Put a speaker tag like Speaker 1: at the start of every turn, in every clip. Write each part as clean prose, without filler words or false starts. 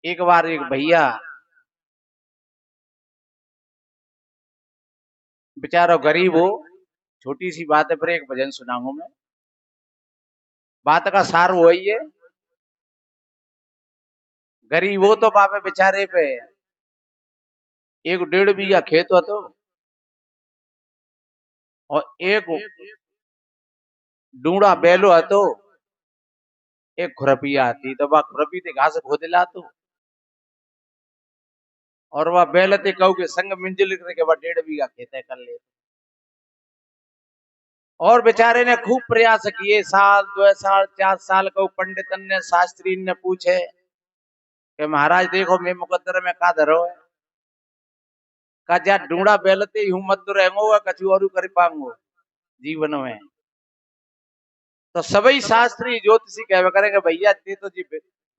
Speaker 1: एक बार एक भैया बेचारा गरीब हो, छोटी सी बात है पर एक भजन सुनाऊंगा मैं। बात का सार वही है, गरीब हो तो बापे बेचारे पे एक 1.5 बीघा खेत हो तो, और एक डूंगा बैलो है तो, एक खुरपिया आती तो वह खुरपी ते घास खोद ला तो, और वह बैल ते कहू के संग मिंजल करके वह 1.5 बीघा खेत है कर ले। और बेचारे ने खूब प्रयास किए, साल 2 साल 4 साल को पंडितन ने शास्त्री ने पूछे कि महाराज देखो मैं मुकद्दर में का धरो है, का जा ढूंढा बेलते हूं मत रहेंगो कछु और कर पाऊंगो जीवन में। तो सभी शास्त्री ज्योतिषी कह करेंगे भैया ते तो जी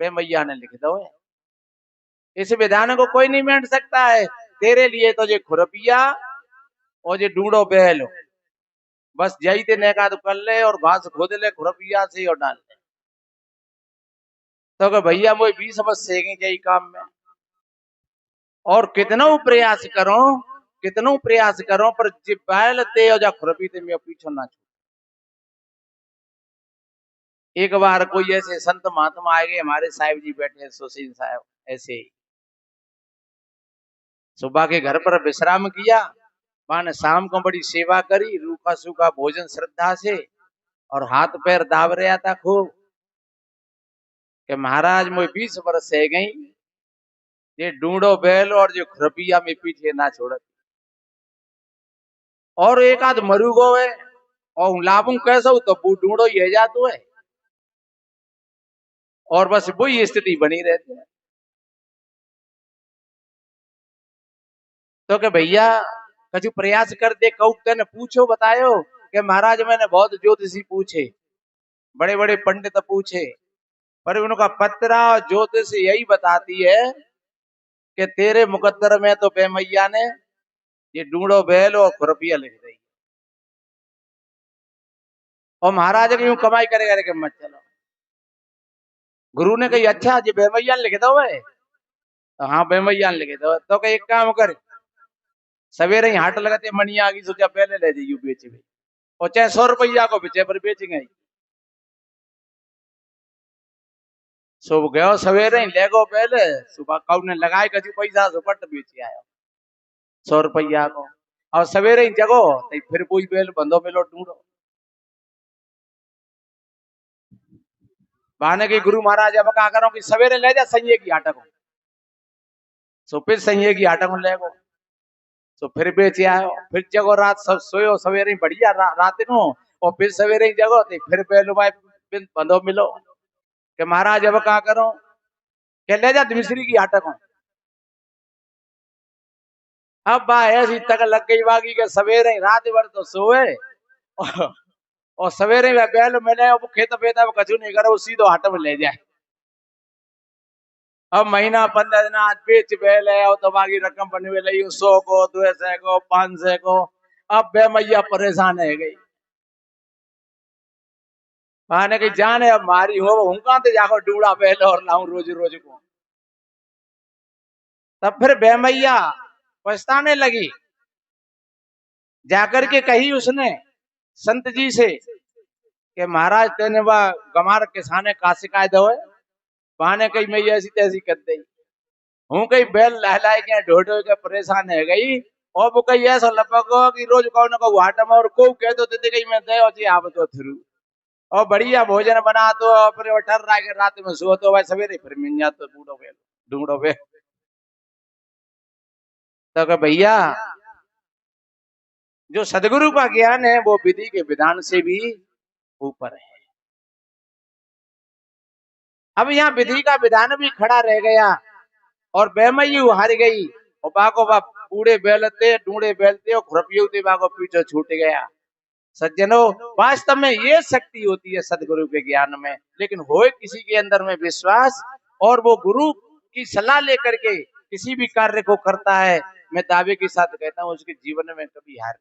Speaker 1: बे मैया ने लिख दो है, इस विधान को कोई नहीं मेंट सकता है, तेरे लिए तो ये खुरपिया और ये ढूंढो बैल, बस यही ते नेका तो कर ले और घास खोद ले खुरपिया से और डाल ले। तो भैया वो 20 वर्ष से यही काम में, और कितनो प्रयास करो पर जे बैल ते और जा खुरपी ते मैं पीछो ना छू। एक बार कोई ऐसे संत महात्मा आए गए, हमारे साहिब जी बैठे सुशील साहब, ऐसे ही सुबह के घर पर विश्राम किया, माने शाम को बड़ी सेवा करी, रूखा सूखा भोजन श्रद्धा से, और हाथ पैर दाब रहा था खूब कि महाराज मुझे 20 वर्ष है गई, ये ढूंढो बैल और जो खुरपिया में पीछे ना छोड़, और एक आध मरू गो है और लाभू कैसा तो वो ढूंढो ये जातो है, और बस वही स्थिति बनी रहती है। तो के भैया कछु प्रयास कर दे, कहू ने पूछो बतायो कि महाराज मैंने बहुत ज्योतिषी पूछे, बड़े बड़े पंडित पूछे, पर उनका पत्रा और ज्योतिष यही बताती है कि तेरे मुकद्दर में तो बेमैया ने ये ढूंढो बैल और खुरपिया लिख दी, और महाराज की यूं कमाई करेगा कि मत चलो। गुरु ने कही अच्छा जी बेमैया लिख दो है, तो हाँ बेमैया लिख दो, तो कही एक काम कर, सवेरे ही हाट लगाते मनिया आ गई, सोचा पहले ले जाइयो बेच भी, और चाहे 100 रुपया को बेचे पर बेचेंगे। सुबह गयो सवेरे ही ले गो पहले, सुबह काउ ने लगाए कछु पैसा सुपट बेच आयो 100 रुपया को, और सवेरे ही जगो तो फिर कोई बेल बंदो मिलो ढूंढो। बहाने के गुरु महाराज अब क्या करो कि सवेरे ले जा संजय की आटा को, सो फिर संजय की आटा को ले गो, तो फिर बेचे आयो, फिर जगो रात सब सोयो सवेरे बढ़िया रात को, और फिर सवेरे ही जगो तो फिर पहलू भाई बंदो मिलो कि महाराज अब क्या करो कि ले जा मिश्री की आटा को। अब बा ऐसी तक लग गई बागी के सवेरे रात भर तो सोए, और सवेरे में बैल मिले खेत पेता कछु नहीं करे, सीधो हाट में ले जाए। अब महीना 15 दिन आज बेच बैल है और तो बाकी रकम बनवे ली 100 को 200 को 500 को, अब बे मैया परेशान है गई, आने की जाने अब मारी हो हूं कहां ते जाकर डूड़ा बैल और लाऊं रोज रोज को। तब फिर बेमैया पछताने लगी, जाकर के कही उसने संत जी से कि महाराज तेने वह गमार किसाने का शिकायत हो, बहाने कही मैं ऐसी तैसी कर दी हूं, कहीं बैल लहलाए के ढो ढो के परेशान है गई, और वो कही ऐसा लपको कि रोज कहो न को हाट में और को कह दो ते कही मैं दे जी आप तो थ्रू, और बढ़िया भोजन बना तो अपने ठर रहा के रात में सो तो भाई सवेरे फिर मिल जा तो ढूंढो बैल। तो भैया जो सदगुरु का ज्ञान है वो विधि के विधान से भी ऊपर है। अब यहाँ विधि का विधान भी खड़ा रह गया और बेमयू हार गई, और बाको बा पूरे बेलते ढूंढे बेलते और खुरपियों बाको पीछे छूट गया। सज्जनों वास्तव में ये शक्ति होती है सदगुरु के ज्ञान में, लेकिन होए किसी के अंदर में विश्वास और वो गुरु की सलाह लेकर के किसी भी कार्य को करता है, मैं दावे के साथ कहता हूँ उसके जीवन में कभी हार